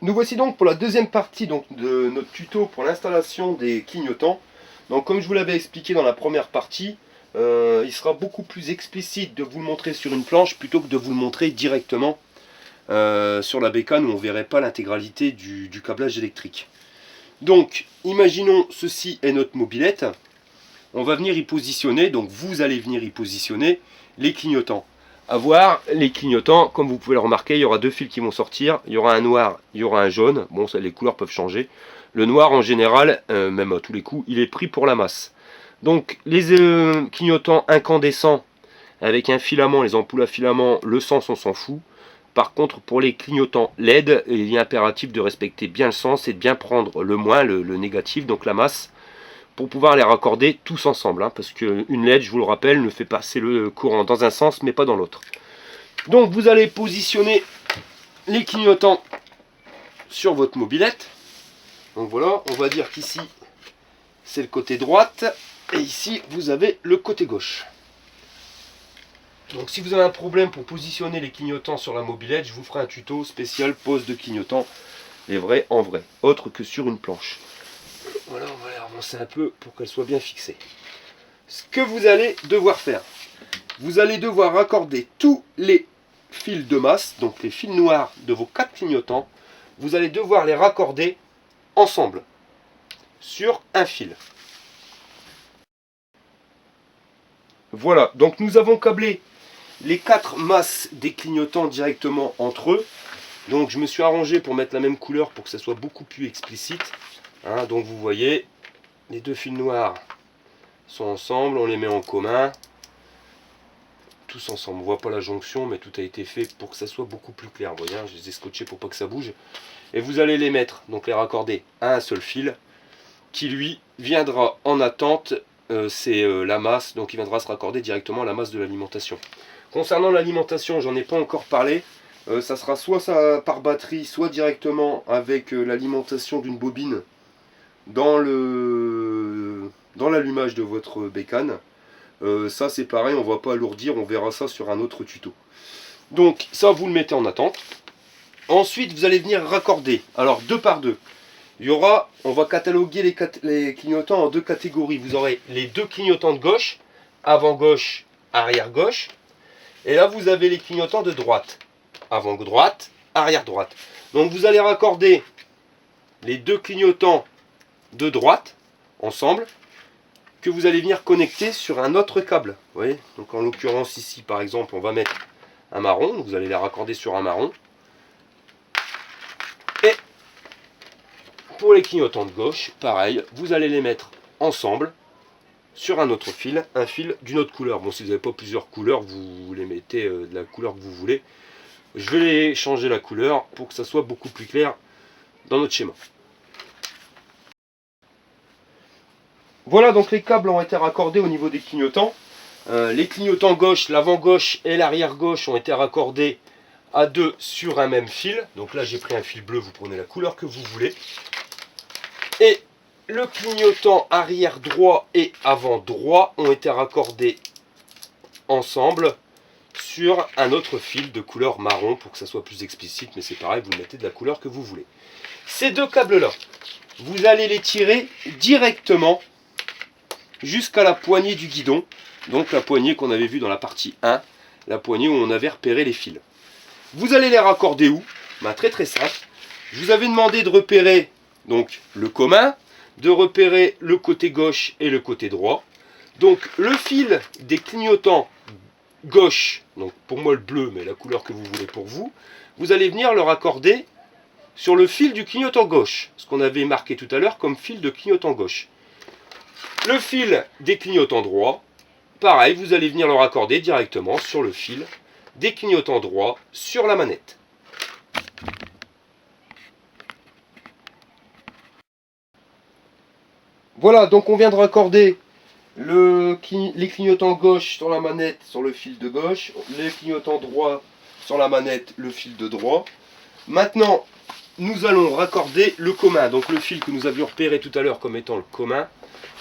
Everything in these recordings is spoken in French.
Nous voici donc pour la deuxième partie donc, de notre tuto pour l'installation des clignotants. Donc comme je vous l'avais expliqué dans la première partie, il sera beaucoup plus explicite de vous le montrer sur une planche plutôt que de vous le montrer directement sur la bécane où on ne verrait pas l'intégralité du câblage électrique. Donc imaginons ceci est notre mobilette. On va venir y positionner, donc vous allez venir y positionner les clignotants. À voir, les clignotants, comme vous pouvez le remarquer, il y aura deux fils qui vont sortir. Il y aura un noir, il y aura un jaune. Bon, ça, les couleurs peuvent changer. Le noir, en général, même à tous les coups, il est pris pour la masse. Donc, les clignotants incandescents avec un filament, les ampoules à filament, le sens, on s'en fout. Par contre, pour les clignotants LED, il est impératif de respecter bien le sens et de bien prendre le moins, le négatif, donc la masse, pour pouvoir les raccorder tous ensemble, hein, parce qu'une LED, je vous le rappelle, ne fait passer le courant dans un sens mais pas dans l'autre. Donc vous allez positionner les clignotants sur votre mobilette. Donc voilà, on va dire qu'ici c'est le côté droite et ici vous avez le côté gauche. Donc si vous avez un problème pour positionner les clignotants sur la mobilette, je vous ferai un tuto spécial pose de clignotants, les vrais en vrai, autre que sur une planche. Voilà, on va les avancer un peu pour qu'elle soit bien fixée. Ce que vous allez devoir faire, vous allez devoir raccorder tous les fils de masse, donc les fils noirs de vos 4 clignotants, vous allez devoir les raccorder ensemble sur un fil. Voilà, donc nous avons câblé les 4 masses des clignotants directement entre eux. Donc je me suis arrangé pour mettre la même couleur pour que ça soit beaucoup plus explicite. Hein, donc vous voyez, les deux fils noirs sont ensemble, on les met en commun. Tous ensemble, on ne voit pas la jonction, mais tout a été fait pour que ça soit beaucoup plus clair. Vous voyez, hein, je les ai scotchés pour pas que ça bouge. Et vous allez les mettre, donc les raccorder à un seul fil, qui lui viendra en attente, c'est la masse, donc il viendra se raccorder directement à la masse de l'alimentation. Concernant l'alimentation, j'en ai pas encore parlé. Ça sera soit par batterie, soit directement avec l'alimentation d'une bobine dans l'allumage de votre bécane. Ça c'est pareil, on ne va pas alourdir, on verra ça sur un autre tuto. Donc ça vous le mettez en attente. Ensuite vous allez venir raccorder, alors deux par deux. Il y aura, on va cataloguer les clignotants en deux catégories. Vous aurez les deux clignotants de gauche, avant gauche, arrière gauche. Et là vous avez les clignotants de droite, avant droite, arrière droite. Donc vous allez raccorder les deux clignotants de droite ensemble, que vous allez venir connecter sur un autre câble. Vous voyez, donc en l'occurrence ici par exemple on va mettre un marron, donc vous allez les raccorder sur un marron. Et pour les clignotants de gauche, pareil, vous allez les mettre ensemble sur un autre fil, un fil d'une autre couleur. Bon, si vous n'avez pas plusieurs couleurs, vous les mettez de la couleur que vous voulez. Je vais changer la couleur pour que ça soit beaucoup plus clair dans notre schéma. Voilà, donc les câbles ont été raccordés au niveau des clignotants. Les clignotants gauche, l'avant gauche et l'arrière gauche ont été raccordés à deux sur un même fil. Donc là j'ai pris un fil bleu, vous prenez la couleur que vous voulez. Et le clignotant arrière droit et avant droit ont été raccordés ensemble sur un autre fil de couleur marron pour que ça soit plus explicite, mais c'est pareil, vous mettez de la couleur que vous voulez. Ces deux câbles là, vous allez les tirer directement jusqu'à la poignée du guidon, donc la poignée qu'on avait vue dans la partie 1, la poignée où on avait repéré les fils. Vous allez les raccorder où? Ben, très très simple. Je vous avais demandé de repérer donc le commun, de repérer le côté gauche et le côté droit. Donc le fil des clignotants gauche, donc pour moi le bleu, mais la couleur que vous voulez pour vous, vous allez venir le raccorder sur le fil du clignotant gauche, ce qu'on avait marqué tout à l'heure comme fil de clignotant gauche. Le fil des clignotants droits, pareil, vous allez venir le raccorder directement sur le fil des clignotants droits sur la manette. Voilà, donc on vient de raccorder les clignotants gauche sur la manette sur le fil de gauche, les clignotants droit sur la manette le fil de droit. Maintenant, nous allons raccorder le commun, donc le fil que nous avions repéré tout à l'heure comme étant le commun.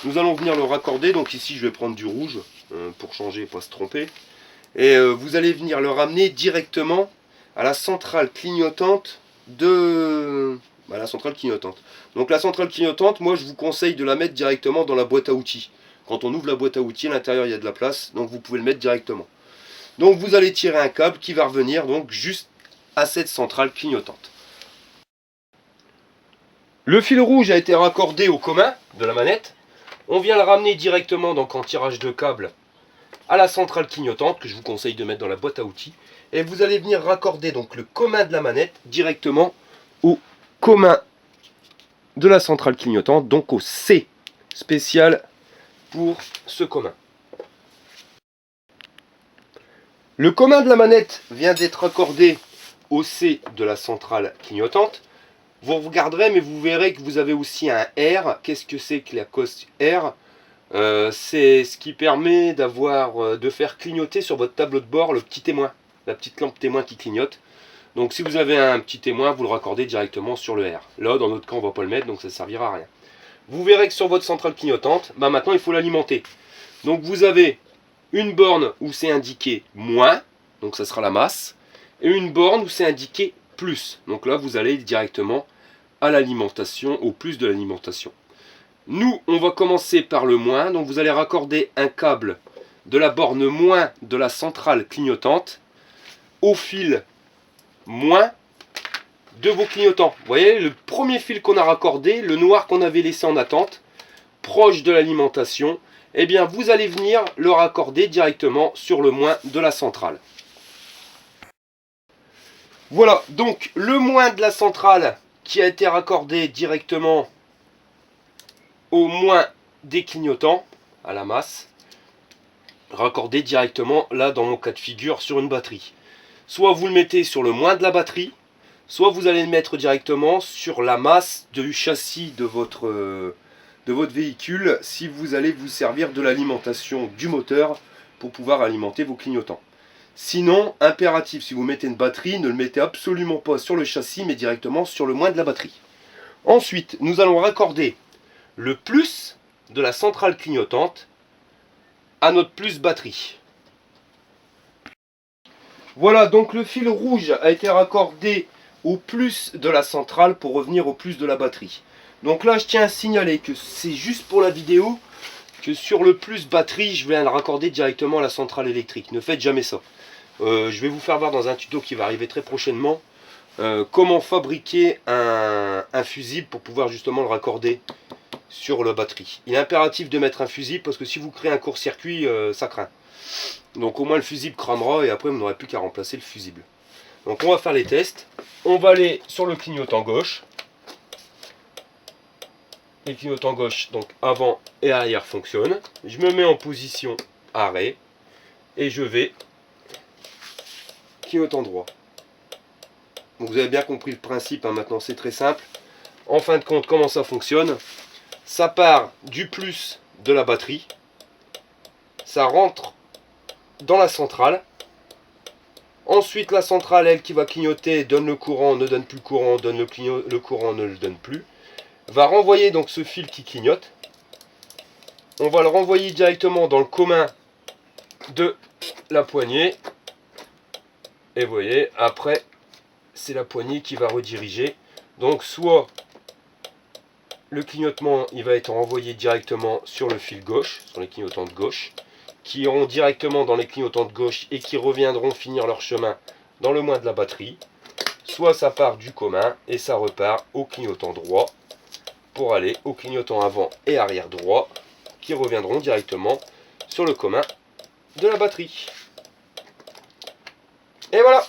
Nous allons venir le raccorder, donc ici je vais prendre du rouge pour changer et pas se tromper. Et vous allez venir le ramener directement à la centrale clignotante de la centrale clignotante. Donc la centrale clignotante, moi je vous conseille de la mettre directement dans la boîte à outils. Quand on ouvre la boîte à outils, à l'intérieur il y a de la place, donc vous pouvez le mettre directement. Donc vous allez tirer un câble qui va revenir donc juste à cette centrale clignotante. Le fil rouge a été raccordé au commun de la manette. On vient le ramener directement donc en tirage de câble à la centrale clignotante que je vous conseille de mettre dans la boîte à outils. Et vous allez venir raccorder donc le commun de la manette directement au commun de la centrale clignotante, donc au C spécial pour ce commun. Le commun de la manette vient d'être raccordé au C de la centrale clignotante. Vous regarderez, mais vous verrez que vous avez aussi un R. Qu'est-ce que c'est que la coste R? C'est ce qui permet de faire clignoter sur votre tableau de bord le petit témoin, la petite lampe témoin qui clignote. Donc si vous avez un petit témoin, vous le raccordez directement sur le R. Là, dans notre cas, on ne va pas le mettre, donc ça ne servira à rien. Vous verrez que sur votre centrale clignotante, maintenant il faut l'alimenter. Donc vous avez une borne où c'est indiqué moins, donc ça sera la masse, et une borne où c'est indiqué plus. Donc là, vous allez directement à l'alimentation, au plus de l'alimentation. Nous, on va commencer par le moins, donc vous allez raccorder un câble de la borne moins de la centrale clignotante au fil moins de vos clignotants. Vous voyez, le premier fil qu'on a raccordé, le noir qu'on avait laissé en attente, proche de l'alimentation, eh bien vous allez venir le raccorder directement sur le moins de la centrale. Voilà, donc le moins de la centrale qui a été raccordé directement au moins des clignotants, à la masse, raccordé directement là dans mon cas de figure sur une batterie. Soit vous le mettez sur le moins de la batterie, soit vous allez le mettre directement sur la masse du châssis de votre véhicule si vous allez vous servir de l'alimentation du moteur pour pouvoir alimenter vos clignotants. Sinon, impératif, si vous mettez une batterie, ne le mettez absolument pas sur le châssis mais directement sur le moins de la batterie. Ensuite, nous allons raccorder le plus de la centrale clignotante à notre plus batterie. Voilà, donc le fil rouge a été raccordé au plus de la centrale pour revenir au plus de la batterie. Donc là, je tiens à signaler que c'est juste pour la vidéo, que sur le plus batterie, je vais le raccorder directement à la centrale électrique. Ne faites jamais ça. Je vais vous faire voir dans un tuto qui va arriver très prochainement comment fabriquer un fusible pour pouvoir justement le raccorder sur la batterie. Il est impératif de mettre un fusible parce que si vous créez un court-circuit, ça craint. Donc au moins le fusible cramera et après vous n'aurez plus qu'à remplacer le fusible. Donc on va faire les tests. On va aller sur le clignotant gauche. Les clignotants gauche, donc avant et arrière fonctionnent. Je me mets en position arrêt et je vais clignotant droit. Donc vous avez bien compris le principe, hein, maintenant c'est très simple. En fin de compte, comment ça fonctionne? Ça part du plus de la batterie, ça rentre dans la centrale. Ensuite, la centrale, elle qui va clignoter, donne le courant, ne donne plus le courant, donne le courant, ne le donne plus. Va renvoyer donc ce fil qui clignote. On va le renvoyer directement dans le commun de la poignée. Et vous voyez, après, c'est la poignée qui va rediriger. Donc, soit le clignotement, il va être renvoyé directement sur le fil gauche, sur les clignotants de gauche, qui iront directement dans les clignotants de gauche et qui reviendront finir leur chemin dans le moins de la batterie. Soit ça part du commun et ça repart au clignotant droit pour aller au clignotant avant et arrière droit qui reviendront directement sur le commun de la batterie. Et voilà!